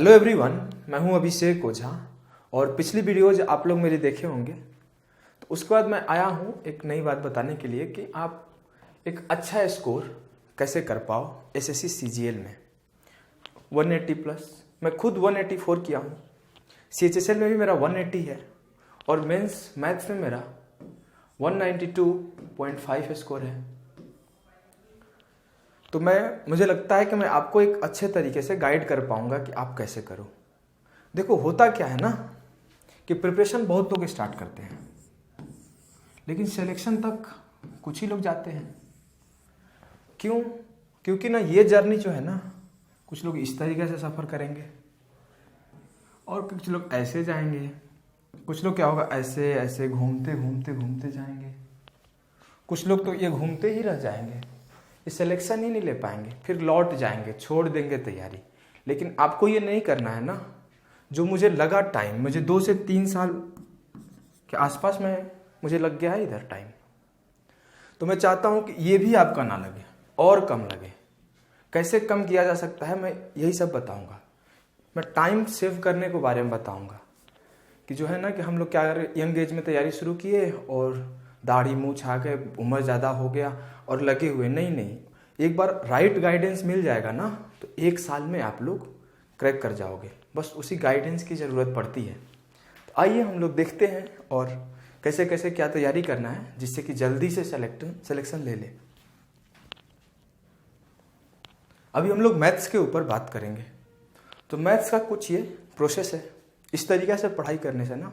Hello everyone, मैं हूं अभिषेक ओझा। और पिछली वीडियोज आप लोग मेरी देखे होंगे, तो उसके बाद मैं आया हूं एक नई बात बताने के लिए कि आप एक अच्छा स्कोर कैसे कर पाओ एसएससी सीजीएल में 180 प्लस। मैं खुद 184 किया हूं, सीएचएसएल में भी मेरा 180 है और मेंस मैथ्स में मेरा 192.5 स्कोर है। तो मुझे लगता है कि मैं आपको एक अच्छे तरीके से गाइड कर पाऊंगा कि आप कैसे करो। देखो, होता क्या है ना कि प्रिपरेशन बहुत लोग स्टार्ट करते हैं, लेकिन सिलेक्शन तक कुछ ही लोग जाते हैं। क्यों? क्योंकि ना ये जर्नी जो है ना, कुछ लोग इस तरीके से सफ़र करेंगे और कुछ लोग ऐसे जाएंगे, कुछ लोग क्या होगा ऐसे ऐसे घूमते घूमते घूमते जाएंगे, कुछ लोग तो ये घूमते ही रह जाएंगे, ये सिलेक्शन ही नहीं ले पाएंगे, फिर लौट जाएंगे, छोड़ देंगे तैयारी। लेकिन आपको ये नहीं करना है ना। जो मुझे लगा टाइम, मुझे 2 से 3 साल के आसपास में मुझे लग गया है इधर टाइम, तो मैं चाहता हूँ कि ये भी आपका ना लगे और कम लगे। कैसे कम किया जा सकता है, मैं यही सब बताऊँगा। मैं टाइम सेव करने के बारे में बताऊँगा कि जो है ना कि हम लोग क्या यंग एज में तैयारी शुरू किए और दाढ़ी मूँछ छा के उम्र ज़्यादा हो गया और लगे हुए। नहीं, एक बार राइट गाइडेंस मिल जाएगा ना तो 1 साल में आप लोग क्रैक कर जाओगे। बस उसी गाइडेंस की ज़रूरत पड़ती है। तो आइए हम लोग देखते हैं और कैसे कैसे क्या तैयारी करना है जिससे कि जल्दी से सिलेक्शन ले ले। अभी हम लोग मैथ्स के ऊपर बात करेंगे। तो मैथ्स का कुछ ये प्रोसेस है। इस तरीके से पढ़ाई करने से ना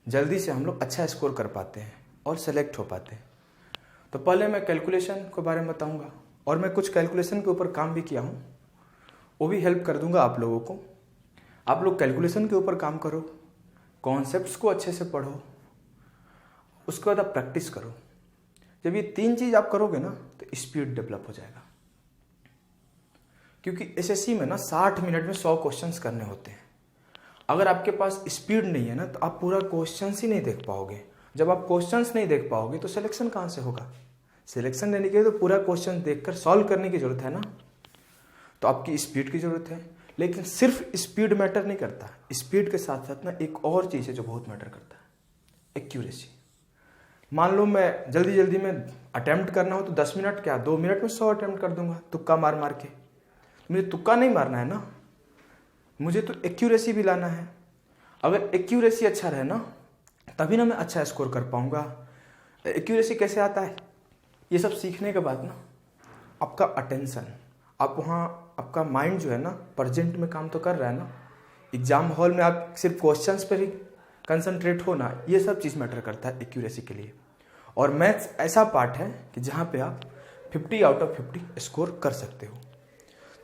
जल्दी से हम लोग अच्छा स्कोर कर पाते हैं और सेलेक्ट हो पाते हैं। तो पहले मैं कैलकुलेशन के बारे में बताऊंगा और मैं कुछ कैलकुलेशन के ऊपर काम भी किया हूं, वो भी हेल्प कर दूंगा आप लोगों को। आप लोग कैलकुलेशन के ऊपर काम करो, कॉन्सेप्ट्स को अच्छे से पढ़ो, उसके बाद आप प्रैक्टिस करो। जब ये 3 चीज़ आप करोगे ना तो स्पीड डेवलप हो जाएगा। क्योंकि एसएससी में ना 60 मिनट में 100 क्वेश्चंस करने होते हैं। अगर आपके पास स्पीड नहीं है ना तो आप पूरा क्वेश्चंस ही नहीं देख पाओगे। जब आप क्वेश्चंस नहीं देख पाओगे तो सिलेक्शन कहाँ से होगा? सिलेक्शन लेने के लिए तो पूरा क्वेश्चन देखकर सॉल्व करने की जरूरत है ना। तो आपकी स्पीड की जरूरत है। लेकिन सिर्फ स्पीड मैटर नहीं करता, स्पीड के साथ साथ ना एक और चीज़ है जो बहुत मैटर करता है, एक्यूरेसी। मान लो मैं जल्दी जल्दी में अटेम्प्ट करना हो तो 10 मिनट क्या 2 मिनट में 100 अटेम्प्ट कर दूंगा, तुक्का मार मार के। मुझे तुक्का नहीं मारना है ना, मुझे तो एक्यूरेसी भी लाना है। अगर एक्यूरेसी अच्छा रहे ना तभी ना मैं अच्छा स्कोर कर पाऊंगा। एक्यूरेसी कैसे आता है? ये सब सीखने के बाद ना आपका अटेंशन, आप वहाँ आपका माइंड जो है ना प्रेजेंट में काम तो कर रहा है ना। एग्जाम हॉल में आप सिर्फ क्वेश्चंस पर ही कंसंट्रेट हो ना, ये सब चीज़ मैटर करता है एक्यूरेसी के लिए। और मैथ्स ऐसा पार्ट है कि जहाँ पे आप 50 आउट ऑफ 50 स्कोर कर सकते हो।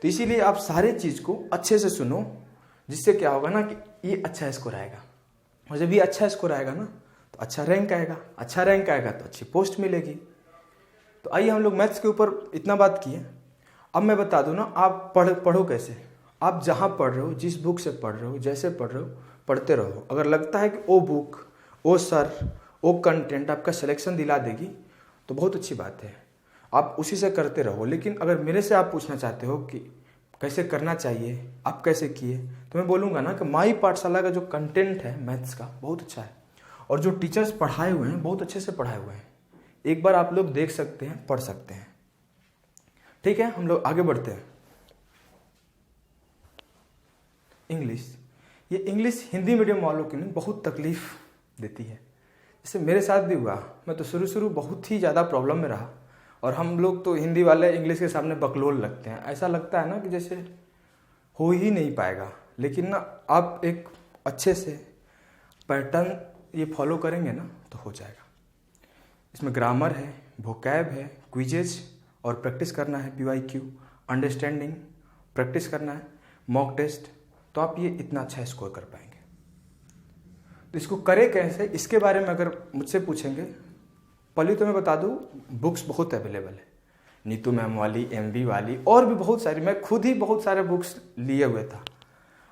तो इसीलिए आप सारे चीज़ को अच्छे से सुनो, जिससे क्या होगा ना कि ये अच्छा स्कोर आएगा। और जब ये अच्छा स्कोर आएगा ना तो अच्छा रैंक आएगा, अच्छा रैंक आएगा तो अच्छी पोस्ट मिलेगी। तो आइए हम लोग मैथ्स के ऊपर इतना बात किए। अब मैं बता दूं ना आप पढ़ो कैसे। आप जहाँ पढ़ रहे हो, जिस बुक से पढ़ रहे हो, जैसे पढ़ रहे हो, पढ़ते रहो। अगर लगता है कि वो बुक, वो सर, वो कंटेंट आपका सिलेक्शन दिला देगी तो बहुत अच्छी बात है, आप उसी से करते रहो। लेकिन अगर मेरे से आप पूछना चाहते हो कि कैसे करना चाहिए, आप कैसे किए, तो मैं बोलूँगा ना कि माई पाठशाला का जो कंटेंट है मैथ्स का बहुत अच्छा है और जो टीचर्स पढ़ाए हुए हैं बहुत अच्छे से पढ़ाए हुए हैं। एक बार आप लोग देख सकते हैं, पढ़ सकते हैं। ठीक है, हम लोग आगे बढ़ते हैं। इंग्लिश, ये इंग्लिश हिंदी मीडियम वालों के लिए बहुत तकलीफ देती है। जैसे मेरे साथ भी हुआ, मैं तो शुरू बहुत ही ज़्यादा प्रॉब्लम में रहा। और हम लोग तो हिंदी वाले इंग्लिश के सामने बकलोल लगते हैं। ऐसा लगता है ना कि जैसे हो ही नहीं पाएगा। लेकिन ना आप एक अच्छे से पैटर्न ये फॉलो करेंगे ना तो हो जाएगा। इसमें ग्रामर है, वोकैब है, क्विजेज और प्रैक्टिस करना है, PYQ, अंडरस्टैंडिंग प्रैक्टिस करना है, मॉक टेस्ट। तो आप ये इतना अच्छा स्कोर कर पाएंगे। तो इसको करें कैसे, इसके बारे में अगर मुझसे पूछेंगे, पहले तो मैं बता दूं बुक्स बहुत अवेलेबल है। नीतू मैम वाली, MB वाली और भी बहुत सारी। मैं खुद ही बहुत सारे बुक्स लिए हुए था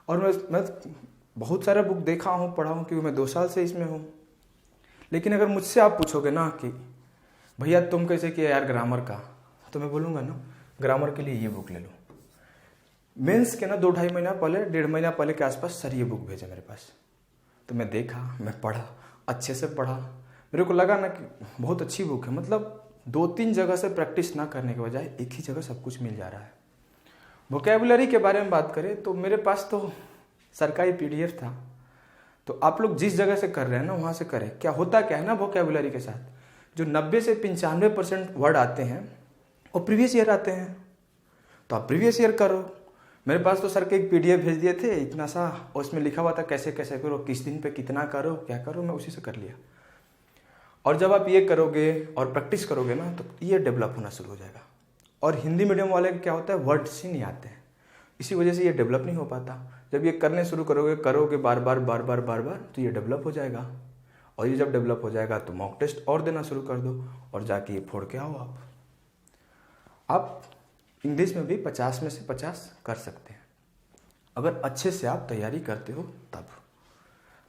और मैं बहुत सारा बुक देखा हूँ, पढ़ा हूँ, क्योंकि मैं 2 साल से इसमें हूँ। लेकिन अगर मुझसे आप पूछोगे ना कि भैया तुम कैसे किया यार ग्रामर का, तो मैं बोलूँगा ना ग्रामर के लिए ये बुक ले लो। मेंस के ना 2-2.5 महीना पहले, 1.5 महीना पहले के आसपास सर ये बुक भेजे मेरे पास। तो मैं देखा, मैं पढ़ा, अच्छे से पढ़ा। मेरे को लगा ना कि बहुत अच्छी बुक है, मतलब 2-3 जगह से प्रैक्टिस ना करने के बजाय एक ही जगह सब कुछ मिल जा रहा है। वोकैबुलरी के बारे में बात करें तो मेरे पास तो सरकारी PDF था। तो आप लोग जिस जगह से कर रहे हैं ना वहाँ से करें। क्या होता क्या है ना वोकैबुलरी के साथ, जो 90 से 95% वर्ड आते हैं वो प्रीवियस ईयर आते हैं। तो आप प्रीवियस ईयर करो। मेरे पास तो सर के एक PDF भेज दिए थे इतना सा, और उसमें लिखा हुआ था कैसे कैसे करो, किस दिन पे कितना करो, क्या करो। मैं उसी से कर लिया। और जब आप ये करोगे और प्रैक्टिस करोगे ना तो ये डेवलप होना शुरू हो जाएगा। और हिंदी मीडियम वाले क्या होता है, वर्ड्स ही नहीं आते हैं, इसी वजह से ये डेवलप नहीं हो पाता। जब ये करने शुरू करोगे बार बार तो ये डेवलप हो जाएगा। और ये जब डेवलप हो जाएगा तो मॉक टेस्ट और देना शुरू कर दो और जाके ये फोड़ के आओ। आप इंग्लिश में भी 50 में से 50 कर सकते हैं अगर अच्छे से आप तैयारी करते हो तब।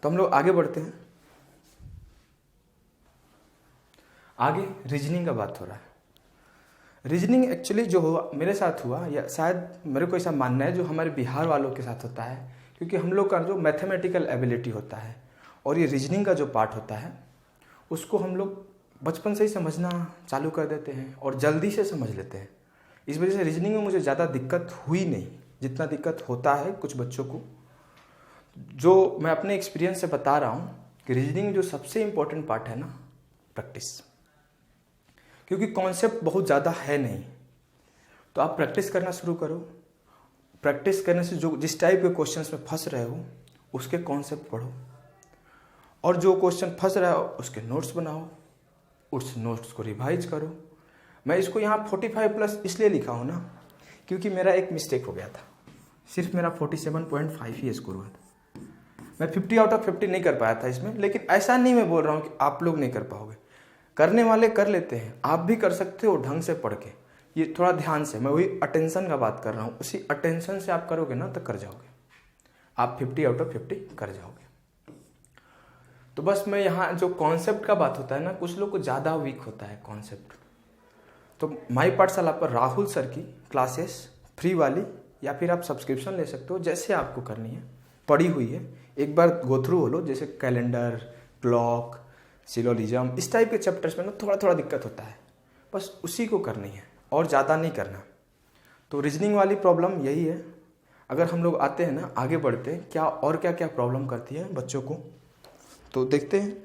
तो हम लोग आगे बढ़ते हैं। आगे रीजनिंग का बात हो रहा है। रीजनिंग एक्चुअली जो हुआ मेरे साथ हुआ, या शायद मेरे को ऐसा मानना है जो हमारे बिहार वालों के साथ होता है, क्योंकि हम लोग का जो मैथमेटिकल एबिलिटी होता है और ये रीजनिंग का जो पार्ट होता है उसको हम लोग बचपन से ही समझना चालू कर देते हैं और जल्दी से समझ लेते हैं। इस वजह से रीजनिंग में मुझे ज़्यादा दिक्कत हुई नहीं जितना दिक्कत होता है कुछ बच्चों को। जो मैं अपने एक्सपीरियंस से बता रहा हूँ कि रीजनिंग जो सबसे इम्पोर्टेंट पार्ट है ना, प्रैक्टिस, क्योंकि कॉन्सेप्ट बहुत ज़्यादा है नहीं। तो आप प्रैक्टिस करना शुरू करो। प्रैक्टिस करने से जो जिस टाइप के क्वेश्चंस में फंस रहे हो उसके कॉन्सेप्ट पढ़ो, और जो क्वेश्चन फंस रहा हो उसके नोट्स बनाओ, उस नोट्स को रिवाइज करो। मैं इसको यहाँ 45+ इसलिए लिखा हूँ ना क्योंकि मेरा एक मिस्टेक हो गया था। सिर्फ मेरा 47.5 ही स्कोर हुआ था। मैं 50 आउट ऑफ 50 नहीं कर पाया था इसमें। लेकिन ऐसा नहीं मैं बोल रहा हूँ कि आप लोग नहीं कर पाओगे, करने वाले कर लेते हैं, आप भी कर सकते हो ढंग से पढ़ के। ये थोड़ा ध्यान से, मैं वही अटेंशन का बात कर रहा हूँ, उसी अटेंशन से आप करोगे ना तो कर जाओगे, आप 50 आउट ऑफ 50 कर जाओगे। तो बस मैं यहाँ जो कॉन्सेप्ट का बात होता है ना, कुछ लोग को ज़्यादा वीक होता है कॉन्सेप्ट। तो माई पाठशाला पर राहुल सर की क्लासेस फ्री वाली, या फिर आप सब्सक्रिप्शन ले सकते हो, जैसे आपको करनी है, पढ़ी हुई है, एक बार गो थ्रू हो लो। जैसे कैलेंडर, क्लॉक, सिलोजिज्म, इस टाइप के चैप्टर्स में ना थोड़ा थोड़ा दिक्कत होता है, बस उसी को करनी है और ज़्यादा नहीं करना। तो रीजनिंग वाली प्रॉब्लम यही है। अगर हम लोग आते हैं ना, आगे बढ़ते हैं, क्या और क्या क्या प्रॉब्लम करती है बच्चों को, तो देखते हैं।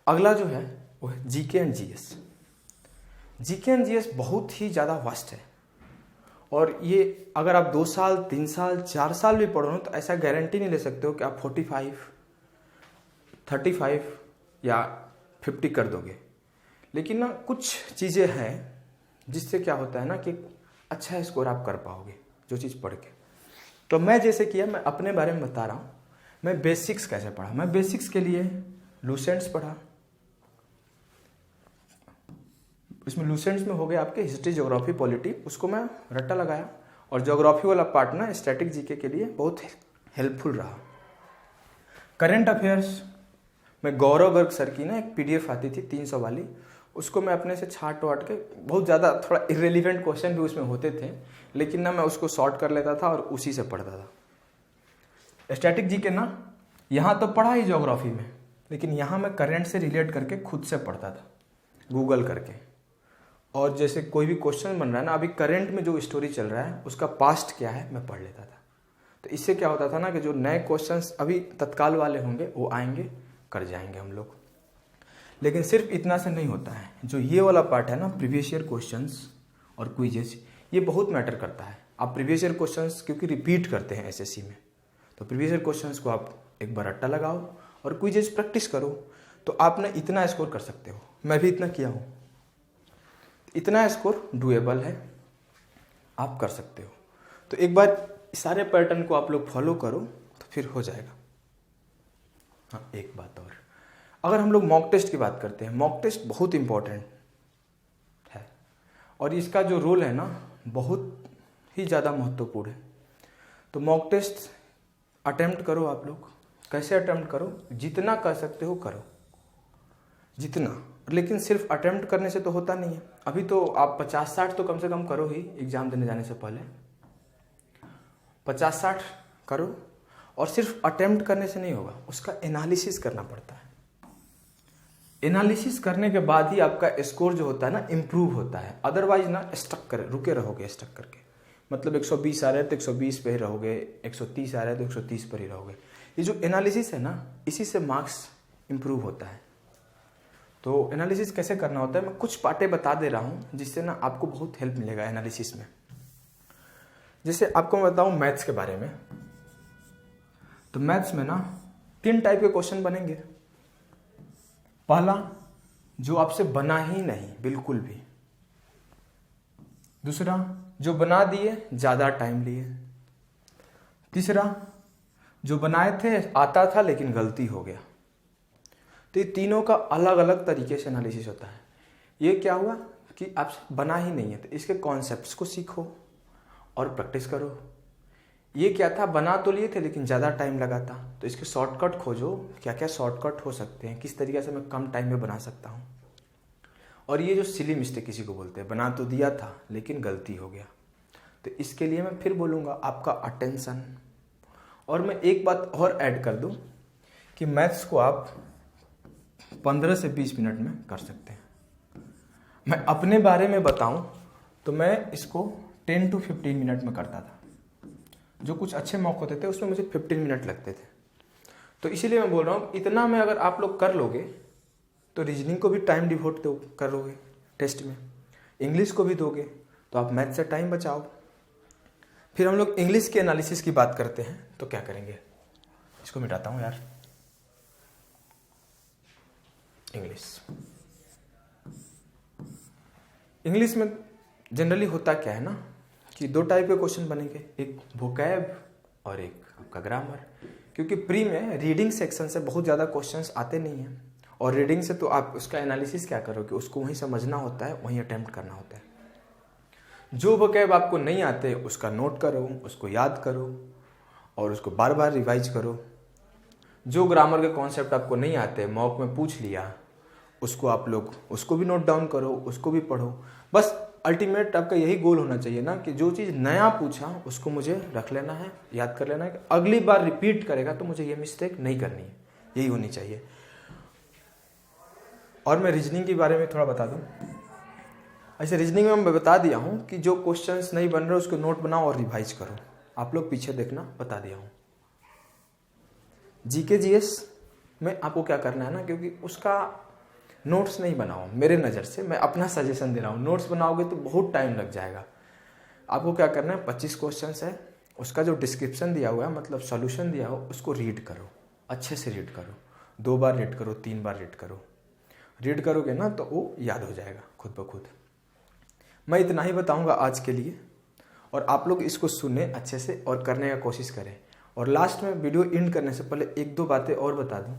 अगला जो है वो है GK and GS. GK and GS बहुत ही ज़्यादा वास्ट है, और ये अगर आप 2 साल, 3 साल, 4 साल भी पढ़ो ना तो ऐसा गारंटी नहीं ले सकते हो कि आप 45, 35 या 50 कर दोगे। लेकिन ना कुछ चीज़ें हैं जिससे क्या होता है ना कि अच्छा स्कोर आप कर पाओगे जो चीज़ पढ़ के। तो मैं जैसे किया, मैं अपने बारे में बता रहा हूँ। मैं बेसिक्स कैसे पढ़ा। मैं बेसिक्स के लिए लूसेंट्स पढ़ा। इसमें लूसेंट्स में हो गया आपके हिस्ट्री, ज्योग्राफी, पॉलिटी, उसको मैं रट्टा लगाया। और ज्योग्राफी वाला पार्ट ना स्टैटिक जीके के लिए बहुत हेल्पफुल रहा। करंट अफेयर्स में गौरव गर्ग सर की ना एक PDF आती थी 300 वाली, उसको मैं अपने से छाट वाट के, बहुत ज़्यादा थोड़ा इरेलीवेंट क्वेश्चन भी उसमें होते थे, लेकिन ना मैं उसको सॉर्ट कर लेता था और उसी से पढ़ता था। स्टैटिक जीके ना यहाँ तो पढ़ा ही ज्योग्राफी में, लेकिन यहाँ मैं करंट से रिलेट करके खुद से पढ़ता था गूगल करके। और जैसे कोई भी क्वेश्चन बन रहा है ना, अभी करंट में जो स्टोरी चल रहा है उसका पास्ट क्या है मैं पढ़ लेता था। तो इससे क्या होता था ना कि जो नए क्वेश्चंस अभी तत्काल वाले होंगे वो आएंगे, कर जाएंगे हम लोग। लेकिन सिर्फ इतना से नहीं होता है, जो ये वाला पार्ट है ना, प्रीवियस ईयर क्वेश्चंस और क्विजेस, ये बहुत मैटर करता है। आप प्रीवियस ईयर क्वेश्चंस क्योंकि रिपीट करते हैं SSC में, तो प्रीवियस ईयर क्वेश्चंस को आप एक बार रट्टा लगाओ और क्विजेस प्रैक्टिस करो, तो आप ना इतना स्कोर कर सकते हो। मैं भी इतना किया हूँ, इतना स्कोर डुएबल है, आप कर सकते हो। तो एक बार सारे पैटर्न को आप लोग फॉलो करो तो फिर हो जाएगा। हाँ, एक बात और, अगर हम लोग मॉक टेस्ट की बात करते हैं, मॉक टेस्ट बहुत इंपॉर्टेंट है और इसका जो रोल है ना बहुत ही ज़्यादा महत्वपूर्ण है। तो मॉक टेस्ट अटेम्प्ट करो आप लोग। कैसे अटेम्प्ट करो, जितना कर सकते हो करो, जितना। लेकिन सिर्फ अटेम्प्ट करने से तो होता नहीं है। अभी तो आप 50-60 तो कम से कम करो ही एग्ज़ाम देने जाने से पहले। 50-60 करो, और सिर्फ अटेम्प्ट करने से नहीं होगा, उसका एनालिसिस करना पड़ता है। एनालिसिस करने के बाद ही आपका स्कोर जो होता है ना इम्प्रूव होता है, अदरवाइज ना रुके रहोगे स्टक करके। मतलब 120 आ रहे हैं तो 120 पे ही रहोगे, 130 आ रहे हैं तो 130 पर ही रहोगे। ये जो एनालिसिस है ना, इसी से मार्क्स इम्प्रूव होता है। तो एनालिसिस कैसे करना होता है, मैं कुछ पार्टें बता दे रहा हूँ जिससे ना आपको बहुत हेल्प मिलेगा एनालिसिस में। जैसे आपको मैं बताऊँ मैथ्स के बारे में, तो मैथ्स में ना 3 टाइप के क्वेश्चन बनेंगे। पहला, जो आपसे बना ही नहीं बिल्कुल भी। दूसरा, जो बना दिए ज़्यादा टाइम लिए। तीसरा, जो बनाए थे आता था लेकिन गलती हो गया। तो ये तीनों का अलग अलग तरीके से एनालिसिस होता है। ये क्या हुआ कि आपसे बना ही नहीं है तो इसके कॉन्सेप्ट्स को सीखो और प्रैक्टिस करो। ये क्या था, बना तो लिए थे लेकिन ज़्यादा टाइम लगा था, तो इसके शॉर्टकट खोजो, क्या क्या शॉर्टकट हो सकते हैं, किस तरीके से मैं कम टाइम में बना सकता हूँ। और ये जो सिली मिस्टेक किसी को बोलते हैं, बना तो दिया था लेकिन गलती हो गया, तो इसके लिए मैं फिर बोलूँगा आपका अटेंशन। और मैं एक बात और ऐड कर दूँ कि मैथ्स को आप 15 से 20 मिनट में कर सकते हैं। मैं अपने बारे में बताऊँ तो मैं इसको 10 to 15 मिनट में करता था। जो कुछ अच्छे मॉक होते थे उसमें मुझे 15 मिनट लगते थे। तो इसीलिए मैं बोल रहा हूँ इतना में अगर आप लोग कर लोगे तो रीजनिंग को भी टाइम डिवोट करोगे टेस्ट में, इंग्लिश को भी दोगे, तो आप मैथ से टाइम बचाओ। फिर हम लोग इंग्लिश के एनालिसिस की बात करते हैं, तो क्या करेंगे, इसको मिटाता हूँ यार। इंग्लिश में जनरली होता क्या है ना कि 2 टाइप के क्वेश्चन बनेंगे, एक वोकैब और एक आपका ग्रामर। क्योंकि प्री में रीडिंग सेक्शन से बहुत ज़्यादा क्वेश्चंस आते नहीं हैं, और रीडिंग से तो आप उसका एनालिसिस क्या करोगे, उसको वहीं समझना होता है, वहीं अटेम्प्ट करना होता है। जो वोकैब आपको नहीं आते उसका नोट करो, उसको याद करो और उसको बार बार रिवाइज करो। जो ग्रामर के कॉन्सेप्ट आपको नहीं आते, मॉक में पूछ लिया, उसको आप लोग उसको भी नोट डाउन करो, उसको भी पढ़ो। बस अल्टीमेट आपका यही गोल होना चाहिए ना कि जो चीज़ नया पूछा उसको मुझे रख लेना है, याद कर लेना है कि अगली बार रिपीट करेगा तो मुझे ये मिस्टेक नहीं करनी है, यही होनी चाहिए। और मैं रीजनिंग के बारे में थोड़ा बता दूं। ऐसे रीजनिंग में मैं बता दिया हूं कि जो क्वेश्चंस नहीं बन रहे उसको नोट बनाओ और रिवाइज करो। आप लोग पीछे देखना, बता दिया हूं। जीके जीएस में आपको क्या करना है ना, क्योंकि उसका नोट्स नहीं बनाओ, मेरे नज़र से मैं अपना सजेशन दे रहा हूँ। नोट्स बनाओगे तो बहुत टाइम लग जाएगा। आपको क्या करना है, 25 क्वेश्चंस है, उसका जो डिस्क्रिप्शन दिया हुआ है, मतलब सॉल्यूशन दिया हो, उसको रीड करो, अच्छे से रीड करो, 2 बार रीड करो, 3 बार रीड करो। रीड करोगे ना तो वो याद हो जाएगा खुद ब खुद। मैं इतना ही बताऊंगा आज के लिए, और आप लोग इसको सुने अच्छे से और करने का कोशिश करें। और लास्ट में वीडियो एंड करने से पहले 1-2 बातें और बता दूं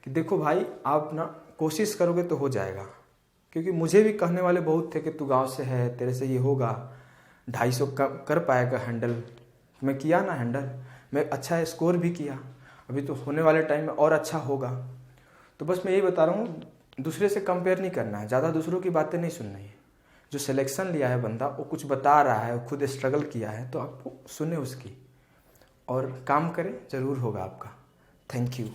कि देखो भाई, आप ना कोशिश करोगे तो हो जाएगा। क्योंकि मुझे भी कहने वाले बहुत थे कि तू गांव से है, तेरे से ये होगा, 250 कर पाएगा हैंडल। मैं किया ना हैंडल, मैं अच्छा स्कोर भी किया, अभी तो होने वाले टाइम में और अच्छा होगा। तो बस मैं यही बता रहा हूँ, दूसरे से कंपेयर नहीं करना है, ज़्यादा दूसरों की बातें नहीं सुननी है। जो सिलेक्शन लिया है बंदा, वो कुछ बता रहा है, खुद स्ट्रगल किया है, तो आपको सुने उसकी और काम करें, ज़रूर होगा आपका। Thank you.